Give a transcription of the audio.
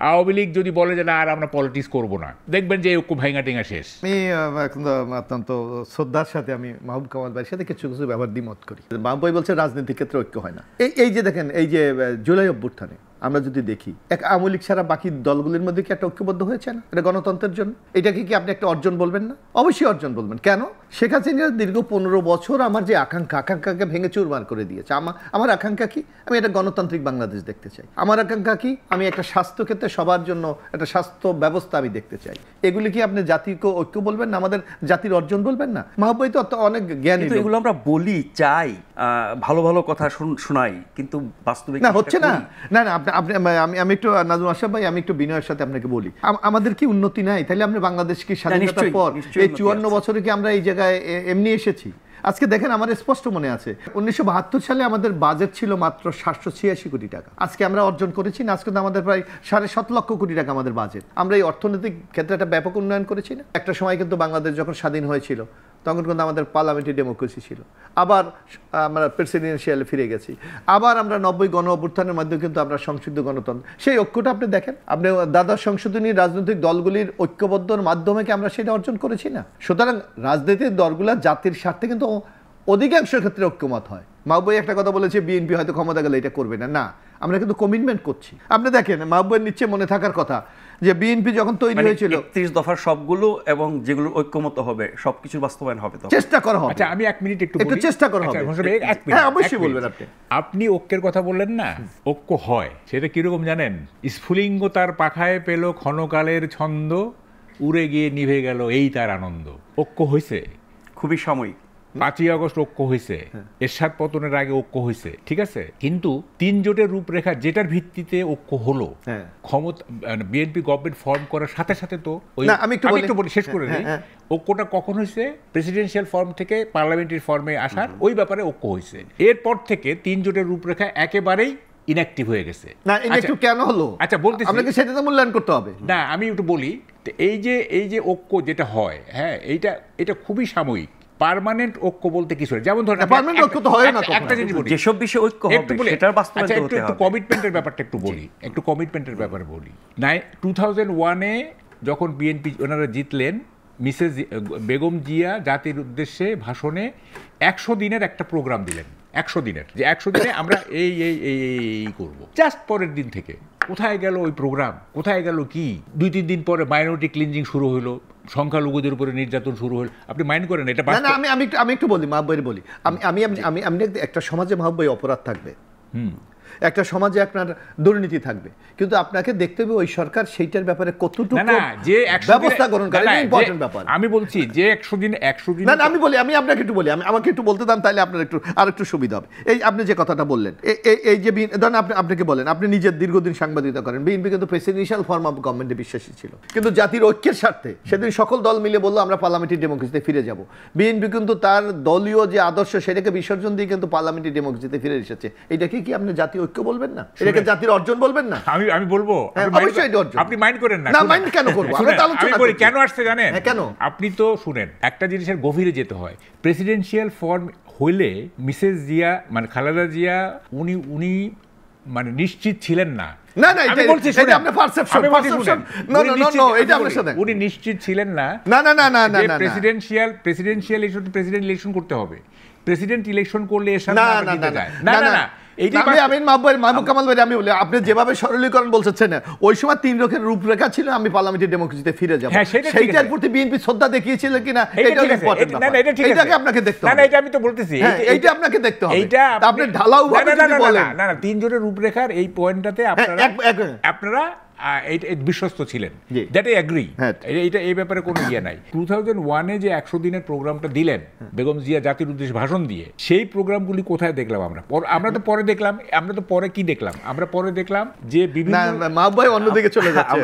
আওয়ামী লীগ যদি বলে যে না আর আমরা পলিটিক্স করব না, দেখবেন যে ঐক্য ভাঙা টেঙা শেষ। আমি এখন অত্যন্ত শ্রদ্ধার সাথে আমি মাহবুব কামাল ভাইয়ের সাথে কিছু কিছু ব্যাপার দ্বিমত করি। মাহবুব ভাই বলছে রাজনীতির ক্ষেত্রে ঐক্য হয় না। এই যে দেখেন, এই যে জুলাই অভ্যুত্থানে আমরা যদি দেখি, এক আওয়ামী লীগ ছাড়া বাকি দলগুলির মধ্যে কি একটা ঐক্যবদ্ধ হয়েছে না? এটা গণতন্ত্রের জন্য এটাকে কি আপনি একটা অর্জন বলবেন না? অবশ্যই অর্জন বলবেন। কেন? শেখ হাসিনা দীর্ঘ 15 বছর আমার যে আকাঙ্ক্ষাকে ভেঙে চুরমার করে দিয়েছে। আমার আকাঙ্ক্ষা কি? আমি একটা গণতান্ত্রিক বাংলাদেশ দেখতে চাই। আমার আকাঙ্ক্ষা কি? আমি একটা স্বাস্থ্য ক্ষেত্রে সবার জন্য একটা স্বাস্থ্য ব্যবস্থা আমি দেখতে চাই। এগুলি কি আপনি জাতিকে ঐক্য বলবেন না? আমাদের জাতির অর্জন বলবেন না? মাহবুব ভাই তো অনেক জ্ঞানী। এগুলো আমরা বলি, চাই, ভালো ভালো কথা শোনাই, কিন্তু বাস্তবে না হচ্ছে না। না না, আপনি আমি একটু নাজমুল আশরাফ ভাই, আমি একটু বিনয়ের সাথে আপনাকে বলি, আমাদের কি উন্নতি নাই? তাহলে আমরা বাংলাদেশ কি স্বাধীনতার পর এই 54 বছরে কি আমরা এই জায়গায় এমনি এসেছি? আজকে দেখেন, আমার স্পষ্ট মনে আছে 1972 সালে আমাদের বাজেট ছিল মাত্র 786 কোটি টাকা। আজকে আমরা অর্জন করেছি না? আজকে তো আমাদের প্রায় 7.5 লক্ষ কোটি টাকা আমাদের বাজেট। আমরা এই অর্থনৈতিক ক্ষেত্রে একটা ব্যাপক উন্নয়ন করেছি না? একটা সময় কিন্তু বাংলাদেশ যখন স্বাধীন হয়েছিল তখন কিন্তু আমাদের পার্লামেন্টারি ডেমোক্রেসি ছিল। আবার আমরা প্রেসিডেন্সিয়ালে ফিরে গেছি। আবার আমরা 90 গণ অভ্যুত্থানের মাধ্যমে কিন্তু আমরা সংসদীয় গণতন্ত্র, সেই ঐক্যটা আপনি দেখেন, আপনি দ্বাদশ সংশোধনী রাজনৈতিক দলগুলির ঐক্যবদ্ধর মাধ্যমে কি আমরা সেটা অর্জন করেছি না? সুতরাং রাজনৈতিক দলগুলো জাতির স্বার্থে কিন্তু অধিকাংশ ক্ষেত্রে ঐক্যমত হয়। মাহবুব ভাই একটা কথা বলেছে, বিএনপি হয়তো ক্ষমতা গেলে এটা করবে না। না, আমরা কিন্তু কমিটমেন্ট করছি। আপনি দেখেন, মাহবুব ভাইয়ের নিচে মনে থাকার কথা যে বিএনপি যখন তৈরি হয়েছিল 31 দফার সবগুলো এবং যেগুলো ঐক্যমত হবে সবকিছু বাস্তবায়ন হবে, তো চেষ্টা করা হবে। আচ্ছা, আমি 1 মিনিট একটু চেষ্টা করা হবে। হ্যাঁ, অবশ্যই বলবেন আপনি। আপনি ঐক্যের কথা বললেন না, ঐক্য হয় সেটা কিরকম জানেন? স্ফুলিঙ্গ তার পাখায় পেল ক্ষণকালের ছন্দ, উড়ে গিয়ে নিভে গেল এই তার আনন্দ। ঐক্য হয়েছে, খুবই সাময়িক। 5ই আগস্ট ঐক্য হয়েছে, এরশাদ পতনের আগে ঐক্য হয়েছে, ঠিক আছে, কিন্তু 3 জোটের রূপরেখা যেটার ভিত্তিতে ঐক্য হলো, ক্ষমতা বিএনপি গভর্নমেন্ট ফর্ম করার সাথে সাথে তো আমি একটু বলি, শেষ করে দিই। ঐক্যটা কখন হয়েছে? প্রেসিডেন্সিয়াল ফর্ম থেকে পার্লামেন্টারি ফর্মে আসার ওই ব্যাপারে ঐক্য হয়েছে। এরপর থেকে 3 জোটের রূপরেখা একেবারেই ইনঅ্যাক্টিভ হয়ে গেছে। না, ইনঅ্যাক্টিভ কেন হলো? আচ্ছা, বলতেছি, আপনাকে সেটা তো মূল্যায়ন করতে হবে। না, আমি একটু বলি, এই যে ঐক্য যেটা হয়, হ্যাঁ, এটা খুবই সাময়িক। পার্মানেন্ট ঐক্য বলতে কিছু নেই। যেমন ধরেন পার্মানেন্ট ঐক্য তো হয় না, একটা জিনিস বলি, যেসব বিষয়ে ঐক্য হবে সেটার বাস্তবায়ন হতে হবে। একটু কমিটমেন্টের ব্যাপারটা একটু বলি, একটু কমিটমেন্টের ব্যাপারে বলি। 2001-এ যখন বিএনপি ওনারা জিতলেন, মিসেস বেগম জিয়া জাতির উদ্দেশ্যে ভাষণে 100 দিনের একটা প্রোগ্রাম দিলেন। 100 দিনের, যে 100 দিনে আমরা এই করব। জাস্ট পরের দিন থেকে কোথায় গেল ওই প্রোগ্রাম? কোথায় গেল কি? 2-3 দিন পরে মাইনরিটি ক্লিনজিং শুরু হলো, সংখ্যালঘুদের উপরে নির্যাতন শুরু হলো। আপনি মাইন্ড করেন এটা? না, আমি একটু বলি, মাহবুব ভাই বলি। আমি একটা সমাজে মাহবুব ভাই অপরাধ থাকবে, একটা সমাজে আপনার দুর্নীতি থাকবে, কিন্তু আপনাকে দেখতে হবে ওই সরকার সেইটার ব্যাপারে কতটুকু ব্যবস্থা গ্রহণ করে। ইম্পর্টেন্ট ব্যাপার। আমি বলছি যে 100 দিন না, আমি বলি, আমি আপনাকে একটু বলি, আমাকে একটু বলতে দেন, তাহলে আপনার আরেকটু সুবিধা হবে। এই আপনি যে কথাটা বললেন, এই যে ধরেন আপনাকে বলেন, আপনি নিজের দীর্ঘদিন সাংবাদিকতা করেন, বিএনপি কিন্তু প্রেসিডেন্সিয়াল ফর্ম অফ গভর্নমেন্টে বিশ্বাসী ছিল, কিন্তু জাতির ঐক্যের স্বার্থে সেদিন সকল দল মিলে বললো আমরা পার্লামেন্টারি ডেমোক্রেসিতে ফিরে যাব। বিএনপি কিন্তু তার দলীয় যে আদর্শ সেটাকে বিসর্জন দিয়ে কিন্তু পার্লামেন্টারি ডেমোক্রেসিতে ফিরে এসেছে। এটাকে কি আপনি জাতীয় ঐক্য বলবেন না? এটাকে জাতির অর্জন বলবেন না? আমি বলবো, আপনি মাইন্ড করেন না। না, মাইন্ড কেন করব? আমি বলি কেন আসছে জানেন? কেন? আপনি তো শুনেন, একটা জিনিসের গভীরে যেতে হয়। প্রেসিডেন্সিয়াল ফর্ম হইলে মিসেস জিয়া, মানে খালেদা জিয়া, উনি মানে নিশ্চিত ছিলেন না। না, এটা আপনি পারসেপশন। এটা আপনি শুনেন, উনি নিশ্চিত ছিলেন না। না, প্রেসিডেন্সিয়াল প্রেসিডেন্ট ইলেকশন করতে হবে। প্রেসিডেন্ট ইলেকশন করলে এসব না। মাহবুব কামাল ভাই, আমি বলি, আপনি যেভাবে সরলীকরণ বলছেন, ওই সময় 3 রকমের রূপরেখা ছিল, আমি পার্লামেন্টারি ডেমোক্রেসিতে ফিরে যাব, সেইটার প্রতি বিএনপি শ্রদ্ধা দেখিয়েছিল কিনা, এটাকে আপনাকে দেখতে হবে। এটা আমি তো বলতেছি, এইটা আপনাকে দেখতে হবে। আপনি ঢালাও ভাবে যদি বলেন, না, 3 জনের রূপরেখার এই পয়েন্টটাতে আপনারা বিশ্বস্ত ছিলেন, দ্যাট আই এগ্রি। এইটা এই ব্যাপারে কোনো ইয়ে নাই। 2001-এ যে 100 দিনের প্রোগ্রামটা দিলেন বেগম জিয়া জাতির উদ্দেশ্যে ভাষণ দিয়ে, সেই প্রোগ্রামগুলি কোথায় দেখলাম আমরা তো পরে দেখলাম। আমরা পরে কি দেখলাম? আমরা পরে দেখলাম যে বিভিন্ন মাহবুব ভাই অন্যদিকে চলে যাচ্ছে।